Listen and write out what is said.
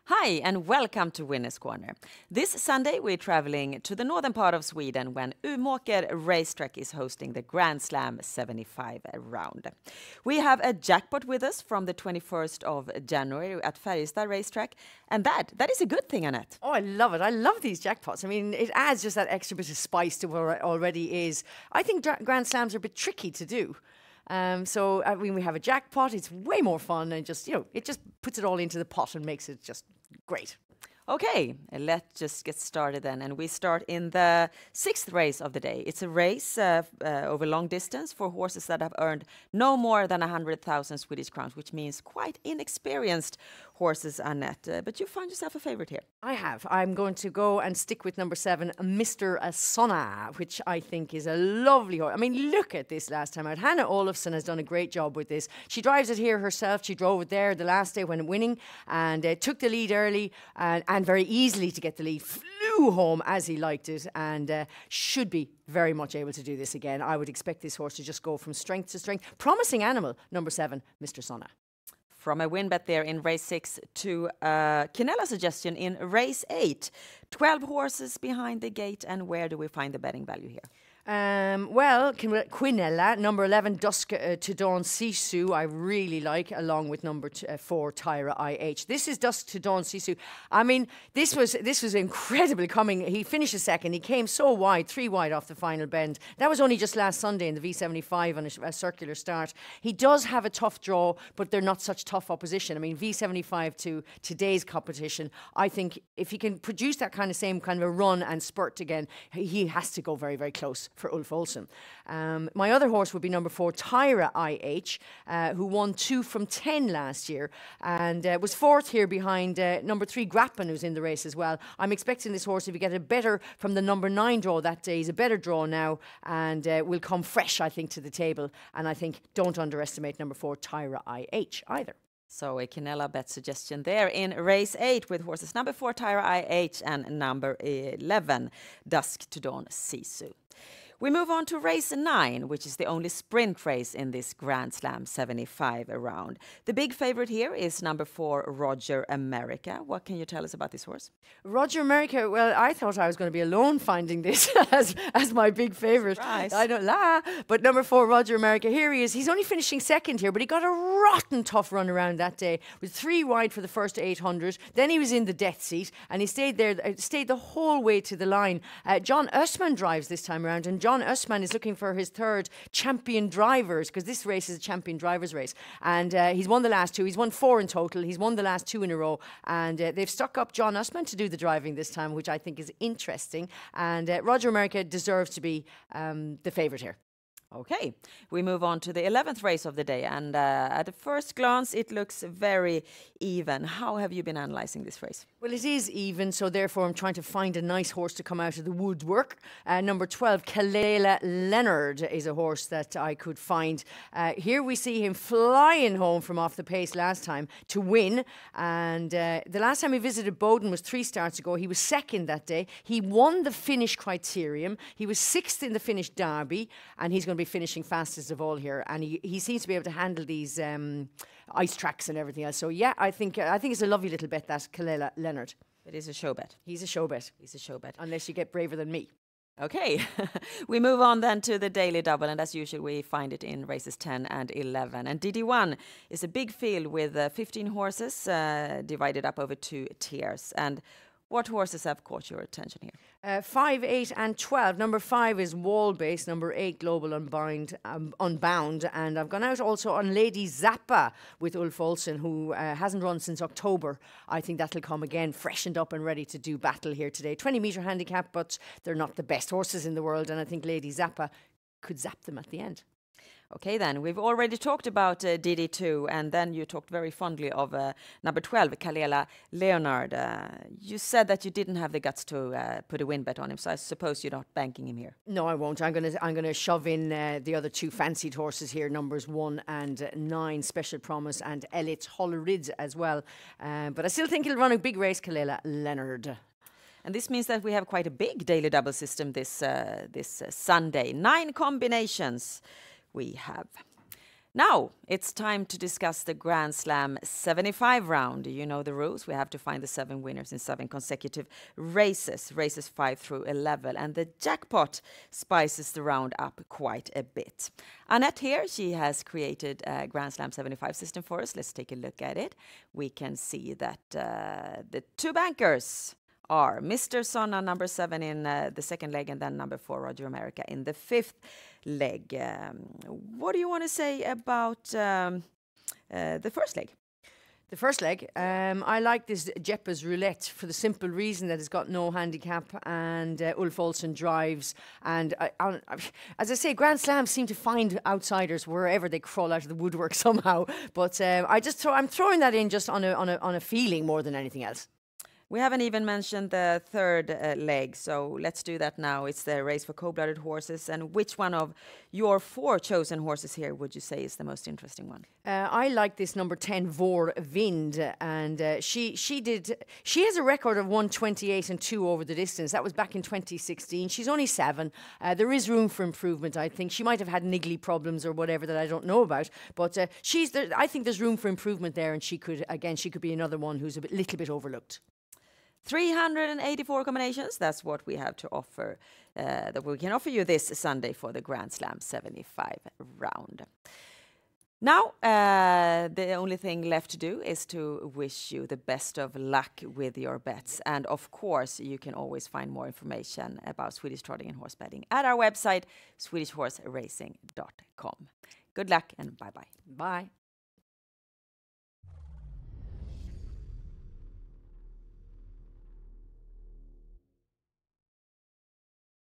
Hi and welcome to Winners Corner. This Sunday we're traveling to the northern part of Sweden when Umeåker Racetrack is hosting the Grand Slam 75 round. We have a jackpot with us from the 21st of January at Färjestad Racetrack, and that is a good thing, Annette. Oh, I love it. I love these jackpots. I mean, it adds just that extra bit of spice to what it already is. I think Grand Slams are a bit tricky to do. So when we have a jackpot, it's way more fun and just, it just puts it all into the pot and makes it just great. Okay, let's just get started then. And we start in the sixth race of the day. It's a race over long distance for horses that have earned no more than 100,000 Swedish crowns, which means quite inexperienced horses, Annette. But you find yourself a favorite here. I have. I'm going to go and stick with number 7, Mr. Sonna, which I think is a lovely horse. I mean, look at this last time out. Hannah Olofsson has done a great job with this. She drives it here herself. She drove it there the last day when winning and took the lead early and very easily to get the lead. Flew home as he liked it and should be very much able to do this again. I would expect this horse to just go from strength to strength. Promising animal, number 7, Mr. Sonna. From a win bet there in race 6 to Quinella suggestion in race 8. 12 horses behind the gate, and where do we find the betting value here? Well, Quinella, number 11, Dusk to Dawn Sisu, I really like, along with number 4, Tyra IH. This is Dusk to Dawn Sisu. I mean, this was incredibly coming. He finished second. He came so wide, 3 wide off the final bend. That was only just last Sunday in the V75 on a circular start. He does have a tough draw, but they're not such tough opposition. I mean, V75 to today's competition, I think if he can produce that same kind of a run and spurt again, he has to go very, very close for Ulf Olsen. My other horse would be number 4, Tyra IH, who won 2 from 10 last year and was 4th here behind number 3, Grappen, who's in the race as well. I'm expecting this horse, if you get a better from the number 9 draw that day, he's a better draw now and will come fresh, I think, to the table. And I think don't underestimate number 4, Tyra IH either. So a Quinella bet suggestion there in race 8 with horses number 4, Tyra IH, and number 11, Dusk to Dawn Sisu. We move on to race 9, which is the only sprint race in this Grand Slam 75 round. The big favorite here is number 4, Roger America. What can you tell us about this horse? Roger America, well, I thought I was going to be alone finding this as my big favorite. Surprise. I don't lie. But number 4, Roger America, here he is. He's only finishing second here, but he got a rotten tough run around that day. With 3 wide for the first 800. Then he was in the death seat and he stayed there, stayed the whole way to the line. John Östman drives this time around, and John Östman is looking for his 3rd champion drivers, because this race is a champion drivers race. And he's won the last 2. He's won 4 in total. He's won the last 2 in a row. And they've stuck up John Östman to do the driving this time, which I think is interesting. And Roger America deserves to be the favourite here. Okay, we move on to the 11th race of the day, and at the first glance it looks very even. How have you been analysing this race? Well, it is even, so therefore I'm trying to find a nice horse to come out of the woodwork. Number 12, Kalela Leonard, is a horse that I could find. Here we see him flying home from off the pace last time to win, and the last time he visited Bowden was 3 starts ago. He was second that day. He won the Finnish Criterium. He was 6th in the Finnish Derby, and he's going to be finishing fastest of all here, and he seems to be able to handle these ice tracks and everything else. So yeah, I think it's a lovely little bet, that Kalela Leonard. It is a show bet. He's a show bet. He's a show bet. Unless you get braver than me. Okay, we move on then to the daily double, and as usual we find it in races 10 and 11. And DD1 is a big field with 15 horses divided up over 2 tiers. And what horses have caught your attention here? 5, 8 and 12. Number 5 is Wall Base. Number 8, Global Unbound. And I've gone out also on Lady Zappa with Ulf Olsen, who hasn't run since October. I think that'll come again, freshened up and ready to do battle here today. 20-metre handicap, but they're not the best horses in the world. And I think Lady Zappa could zap them at the end. Okay, then. We've already talked about DD2, and then you talked very fondly of number 12, Kalela Leonard. You said that you didn't have the guts to put a win bet on him, so I suppose you're not banking him here. No, I won't. I'm gonna shove in the other 2 fancied horses here, numbers 1 and 9, Special Promise and Elliot Hollerid as well. But I still think he'll run a big race, Kalela Leonard. And this means that we have quite a big daily double system this Sunday. 9 combinations we have. Now it's time to discuss the Grand Slam 75 round. You know the rules. We have to find the 7 winners in 7 consecutive races, races 5 through 11. And the jackpot spices the round up quite a bit. Annette here, she has created a Grand Slam 75 system for us. Let's take a look at it. We can see that the 2 bankers are Mr. Sonna, number 7 in the second leg, and then number 4, Roger America, in the 5th leg. What do you want to say about the first leg? The first leg, I like this Jeppes Roulette for the simple reason that it's got no handicap, and Ulf Olsen drives. And as I say, Grand Slams seem to find outsiders wherever they crawl out of the woodwork somehow. But I'm throwing that in just on a feeling more than anything else. We haven't even mentioned the third leg, so let's do that now. It's the race for cold-blooded horses. And which one of your 4 chosen horses here would you say is the most interesting one? I like this number 10, Vor Vind, and she has a record of 1:28 and 2 over the distance. That was back in 2016. She's only 7. There is room for improvement. I think she might have had niggly problems or whatever that I don't know about, but I think there's room for improvement there, and she could be another one who's little bit overlooked. 384 combinations, that's what we have to offer, that we can offer you this Sunday for the Grand Slam 75 round. Now, the only thing left to do is to wish you the best of luck with your bets. And of course, you can always find more information about Swedish trotting and horse betting at our website, swedishhorseracing.com. Good luck and bye-bye. Bye.